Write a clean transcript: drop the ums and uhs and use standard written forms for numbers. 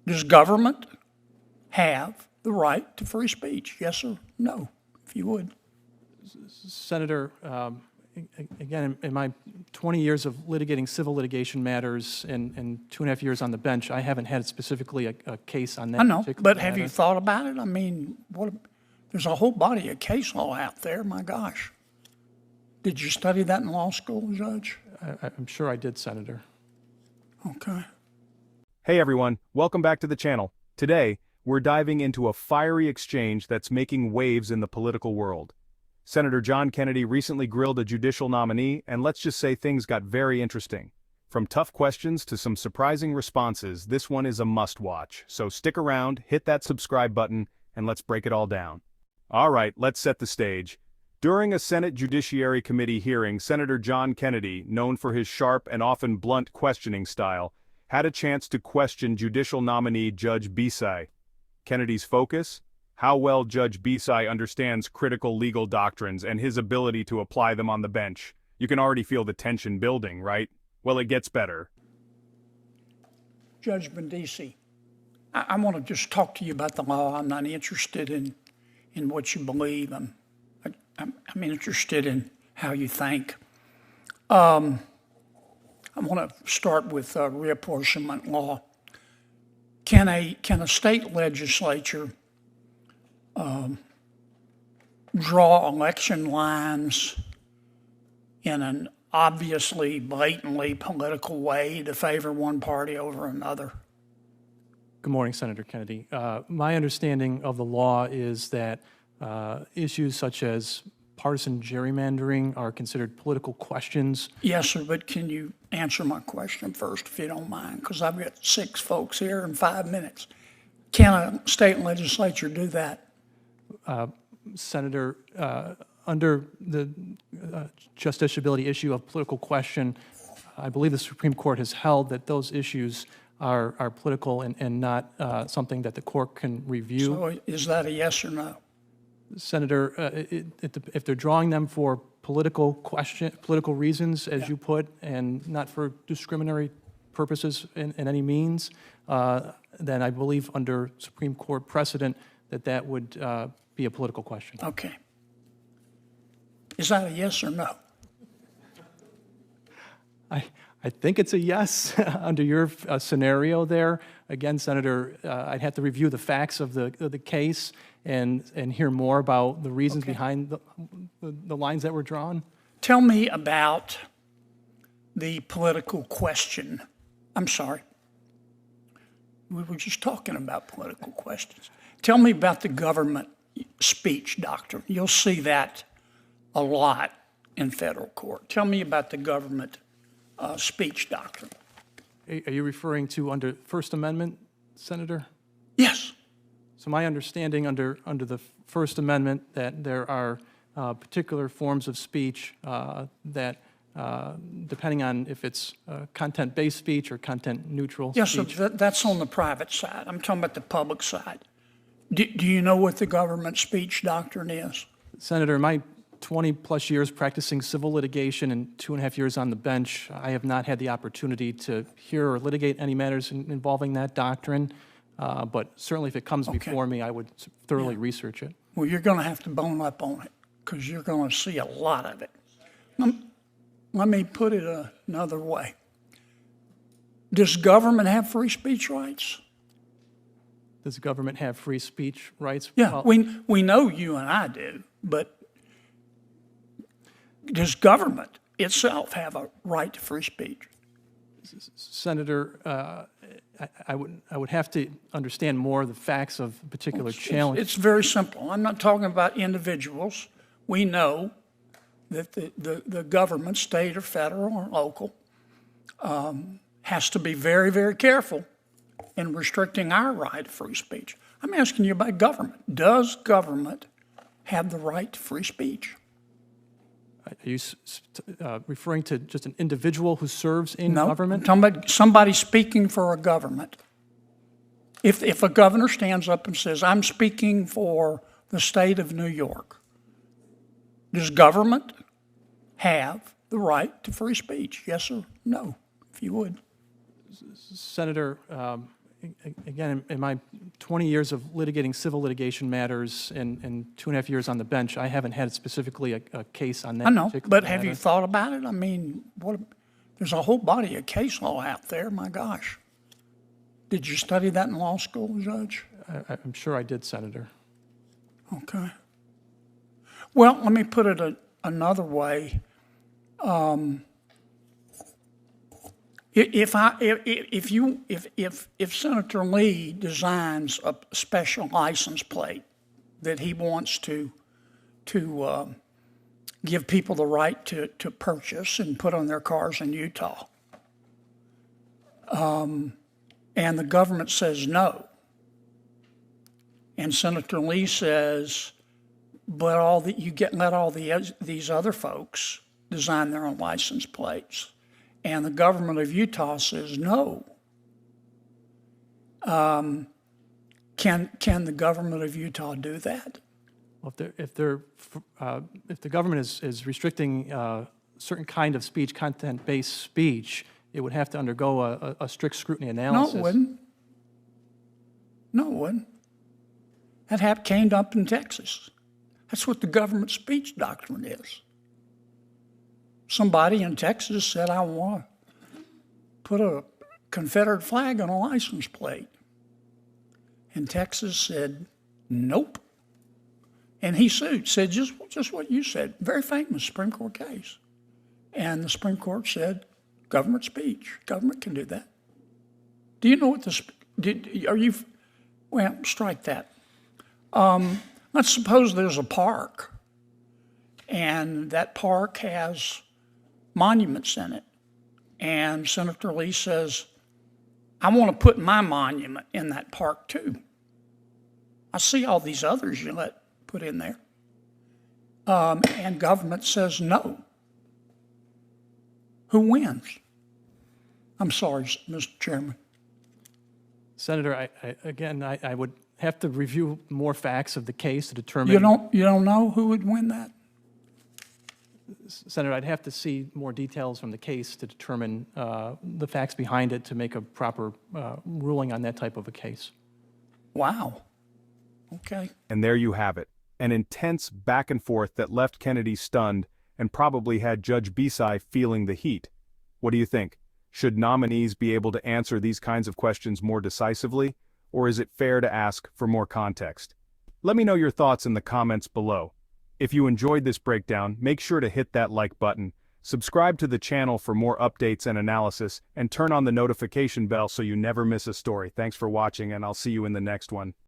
Does government have the right to free speech? Yes or no, if you would. Senator, again, in my 20 years of litigating civil litigation matters and 2.5 years on the bench, I haven't had specifically a case on that I know, particular but matter. have you thought about it? I mean, there's a whole body of case law out there, my gosh. Did you study that in law school, Judge? I'm sure I did, Senator. Okay. Hey everyone, welcome back to the channel. Today, we're diving into a fiery exchange that's making waves in the political world. Senator John Kennedy recently grilled a judicial nominee, and let's just say things got very interesting. From tough questions to some surprising responses, this one is a must-watch. So stick around, hit that subscribe button, and let's break it all down. All right, let's set the stage. During a Senate Judiciary Committee hearing, Senator John Kennedy, known for his sharp and often blunt questioning style, had a chance to question judicial nominee Judge Bisay. Kennedy's focus? How well Judge Bisay understands critical legal doctrines and his ability to apply them on the bench. You can already feel the tension building, right? Well, it gets better. Judge Brindisi, I want to just talk to you about the law. I'm not interested in what you believe. I'm interested in how you think. I want to start with reapportionment law. Can a state legislature draw election lines in an obviously, blatantly political way to favor one party over another? Good morning, Senator Kennedy. My understanding of the law is that issues such as partisan gerrymandering are considered political questions. Yes, sir, but can you answer my question first, if you don't mind? Because I've got 6 folks here in 5 minutes. Can a state legislature do that? Senator, under the justiciability issue of political question, I believe the Supreme Court has held that those issues are political and not something that the court can review. So is that a yes or no? Senator, if they're drawing them for political reasons, as you put, and not for discriminatory purposes in any means, then I believe under Supreme Court precedent that would be a political question. Okay. Is that a yes or no? I think it's a yes under your scenario there. Again, Senator, I'd have to review the facts of the case and hear more about the reasons behind the lines that were drawn. Tell me about the political question. I'm sorry. We were just talking about political questions. Tell me about the government speech doctrine. You'll see that a lot in federal court. Tell me about the government speech doctrine. Are you referring to under First Amendment, Senator? Yes. So my understanding under the First Amendment that there are particular forms of speech that, depending on if it's content-based speech or content-neutral yes, speech. so that's on the private side. I'm talking about the public side. Do you know what the government speech doctrine is? Senator, my 20-plus years practicing civil litigation and 2.5 years on the bench, I have not had the opportunity to hear or litigate any matters involving that doctrine, but certainly if it comes before me, I would thoroughly research it. Well, you're going to have to bone up on it because you're going to see a lot of it. Let me put it another way. Does government have free speech rights? Does the government have free speech rights? Yeah, Well, we know you and I do, but does government itself have a right to free speech? Senator, I would have to understand more of the facts of a particular challenge. It's very simple. I'm not talking about individuals. We know that the government, state or federal or local, has to be very, very careful in restricting our right to free speech. I'm asking you about government. Does government have the right to free speach? Are you referring to just an individual who serves in government? No, I'm talking about somebody speaking for a government. If a governor stands up and says, I'm speaking for the state of New York, does government have the right to free speech? Yes or no, if you would. Senator, Again, in my 20 years of litigating civil litigation matters and 2.5 years on the bench, I haven't had specifically a case on that I know, particular but have you matter. thought about it? I mean, there's a whole body of case law out there, my gosh. Did you study that in law school, Judge? I'm sure I did, Senator. Okay. Well, let me put it another way. If Senator Lee designs a special license plate that he wants to give people the right to purchase and put on their cars in Utah, and the government says no, and Senator Lee says, but let these other folks design their own license plates, and the government of Utah says no. Can the government of Utah do that? Well, if the government is restricting certain kind of speech, content-based speech, it would have to undergo a strict scrutiny analysis. No, it wouldn't. No, it wouldn't. That came up in Texas. That's what the government speech doctrine is. Somebody in Texas said, I want to put a Confederate flag on a license plate. And Texas said, nope. And he sued, said just what you said, very famous Supreme Court case. And the Supreme Court said, government speech, government can do that. Do you know what well, strike that. Let's suppose there's a park, and that park has monuments in it. And Senator Lee says, I want to put my monument in that park too. I see all these others you let put in there. And government says no. Who wins? I'm sorry, Mr. Chairman. Senator, I would have to review more facts of the case to determine. You don't know who would win that? Senator, I'd have to see more details from the case to determine the facts behind it to make a proper ruling on that type of a case. Wow. Okay. And there you have it, an intense back and forth that left Kennedy stunned and probably had Judge Bisai feeling the heat. What do you think? Should nominees be able to answer these kinds of questions more decisively, or is it fair to ask for more context? Let me know your thoughts in the comments below. If you enjoyed this breakdown, make sure to hit that like button, subscribe to the channel for more updates and analysis, and turn on the notification bell so you never miss a story. Thanks for watching, and I'll see you in the next one.